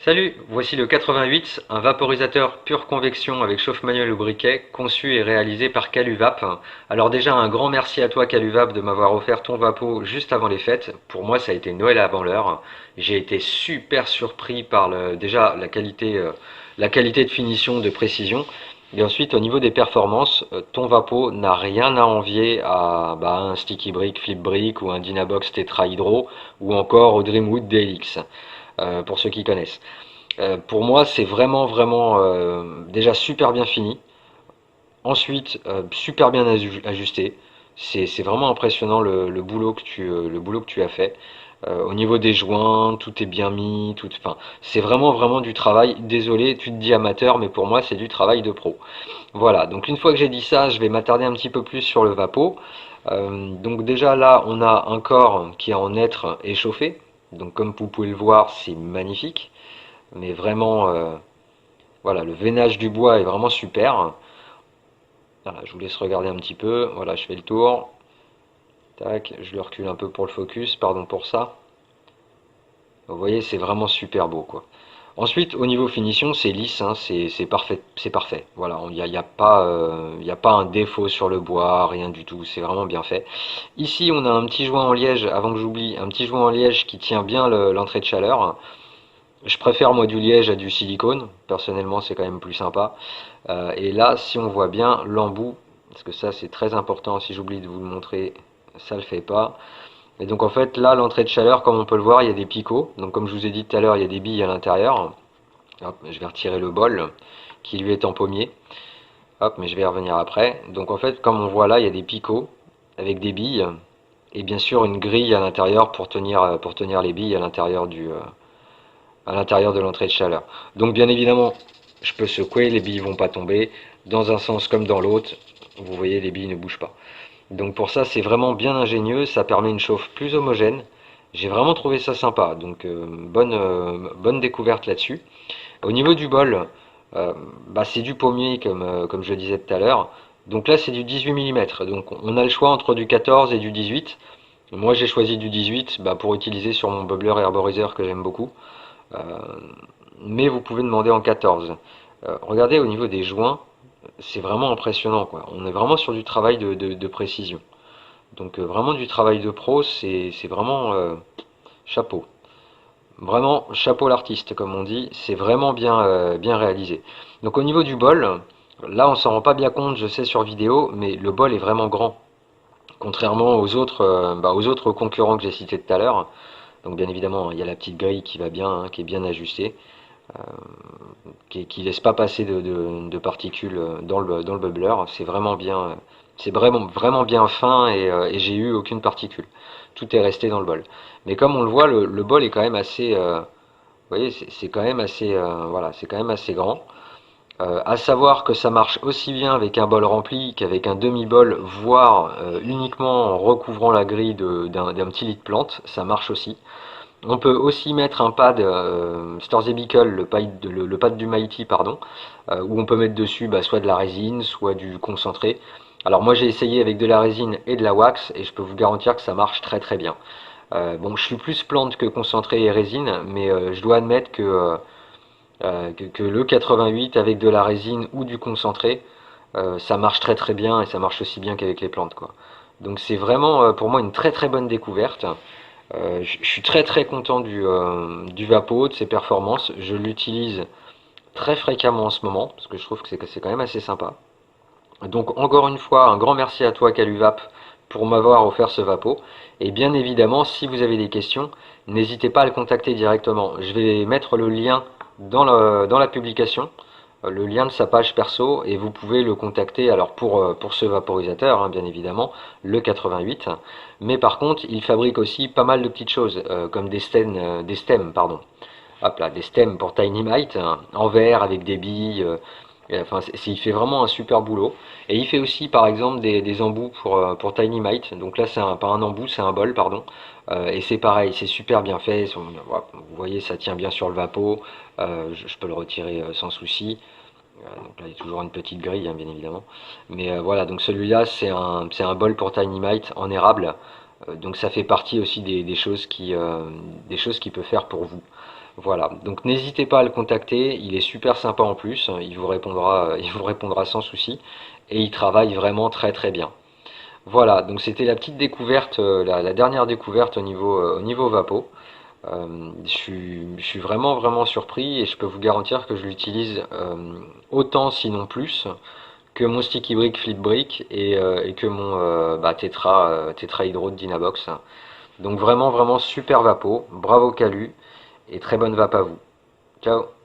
Salut, voici le 88, un vaporisateur pure convection avec chauffe manuel au briquet, conçu et réalisé par Caluvap. Alors déjà un grand merci à toi Caluvap de m'avoir offert ton vapo juste avant les fêtes. Pour moi ça a été Noël avant l'heure. J'ai été super surpris par déjà la qualité de finition, de précision. Et ensuite au niveau des performances, ton vapo n'a rien à envier à un Sticky Brick, Flip Brick ou un Dynabox Tetra Hydro ou encore au Dreamwood DLX. Pour ceux qui connaissent. Pour moi, c'est vraiment déjà super bien fini. Ensuite, super bien ajusté. C'est vraiment impressionnant le boulot que tu as fait. Au niveau des joints, tout est bien mis, enfin, c'est vraiment du travail. Désolé, tu te dis amateur, mais pour moi, c'est du travail de pro. Voilà. Donc une fois que j'ai dit ça, je vais m'attarder un petit peu plus sur le vapo. Donc déjà là, on a un corps qui est en être échauffé. Donc comme vous pouvez le voir, c'est magnifique. Mais vraiment, voilà, le veinage du bois est vraiment super. Voilà, je vous laisse regarder un petit peu. Voilà, je fais le tour. Tac, je le recule un peu pour le focus, pardon pour ça. Vous voyez, c'est vraiment super beau, quoi. Ensuite, au niveau finition, c'est lisse, hein, c'est parfait, c'est parfait. Voilà, il y a pas un défaut sur le bois, rien du tout, c'est vraiment bien fait. Ici, on a un petit joint en liège, avant que j'oublie, un petit joint en liège qui tient bien l'entrée de chaleur. Je préfère moi du liège à du silicone, personnellement c'est quand même plus sympa. Et là, si on voit bien l'embout, parce que ça c'est très important, si j'oublie de vous le montrer, ça le fait pas. Et donc en fait là, l'entrée de chaleur, comme on peut le voir, il y a des picots. Donc comme je vous ai dit tout à l'heure, il y a des billes à l'intérieur. Hop, je vais retirer le bol qui lui est en pommier. Hop, mais je vais y revenir après. Donc en fait, comme on voit là, il y a des picots avec des billes et bien sûr une grille à l'intérieur pour tenir les billes à l'intérieur de l'entrée de chaleur. Donc bien évidemment, je peux secouer, les billes vont pas tomber, dans un sens comme dans l'autre, vous voyez les billes ne bougent pas. Donc pour ça c'est vraiment bien ingénieux, ça permet une chauffe plus homogène, j'ai vraiment trouvé ça sympa, donc bonne découverte là-dessus. Au niveau du bol, c'est du pommier comme je le disais tout à l'heure, donc là c'est du 18 mm, donc on a le choix entre du 14 et du 18. Moi j'ai choisi du 18 pour utiliser sur mon bubbler herborizer que j'aime beaucoup. Euh, mais vous pouvez demander en 14. Regardez au niveau des joints, c'est vraiment impressionnant, quoi. On est vraiment sur du travail de précision. Donc vraiment du travail de pro, c'est vraiment chapeau. Vraiment chapeau l'artiste, comme on dit, c'est vraiment bien réalisé. Donc au niveau du bol, là on s'en rend pas bien compte, je sais sur vidéo, mais le bol est vraiment grand. Contrairement aux autres concurrents que j'ai cités tout à l'heure. Donc bien évidemment, il y a la petite grille qui va bien, hein, qui est bien ajustée. Qui laisse pas passer de particules dans le bubbler. C'est vraiment bien, c'est vraiment bien fin et j'ai eu aucune particule. Tout est resté dans le bol. Mais comme on le voit, le bol est quand même assez, vous voyez, c'est quand même assez, voilà, c'est quand même assez grand. À savoir que ça marche aussi bien avec un bol rempli qu'avec un demi-bol, voire uniquement en recouvrant la grille d'un petit lit de plante, ça marche aussi. On peut aussi mettre un pad Storz Bickel, le pad du Mighty, pardon, où on peut mettre dessus soit de la résine, soit du concentré. Alors moi j'ai essayé avec de la résine et de la wax et je peux vous garantir que ça marche très bien. Bon, je suis plus plante que concentré et résine, mais je dois admettre que le 88 avec de la résine ou du concentré, ça marche très bien et ça marche aussi bien qu'avec les plantes, quoi. Donc c'est vraiment pour moi une très bonne découverte. Je suis très content du Vapo, de ses performances. Je l'utilise très fréquemment en ce moment, parce que je trouve que c'est quand même assez sympa. Donc encore une fois, un grand merci à toi Caluvap pour m'avoir offert ce Vapo. Et bien évidemment, si vous avez des questions, n'hésitez pas à le contacter directement. Je vais mettre le lien dans la publication, le lien de sa page perso, et vous pouvez le contacter alors pour ce vaporisateur, hein, bien évidemment, le 88. Mais par contre, il fabrique aussi pas mal de petites choses, comme des stems, pardon. Hop là, des stems pour Tiny Mite, hein, en verre avec des billes. Enfin, il fait vraiment un super boulot. Et il fait aussi, par exemple, des embouts pour Tiny Mite. Donc là, c'est pas un embout, c'est un bol, pardon. Et c'est pareil, c'est super bien fait. Vous voyez, ça tient bien sur le vapeau. Je peux le retirer sans souci. Donc là, il y a toujours une petite grille, hein, bien évidemment. Mais voilà, donc celui-là, c'est un bol pour Tiny Mite en érable. Donc ça fait partie aussi des choses des choses qu'il peut faire pour vous. Voilà, donc n'hésitez pas à le contacter, il est super sympa en plus, il vous répondra sans souci, et il travaille vraiment très très bien. Voilà, donc c'était la petite découverte, la dernière découverte au niveau Vapo. Je suis vraiment vraiment surpris et je peux vous garantir que je l'utilise autant sinon plus que mon Sticky Brick Flip Brick et que mon Tetra Hydro de Dynabox. Donc vraiment vraiment super Vapo, bravo Calu et très bonne vape à vous. Ciao.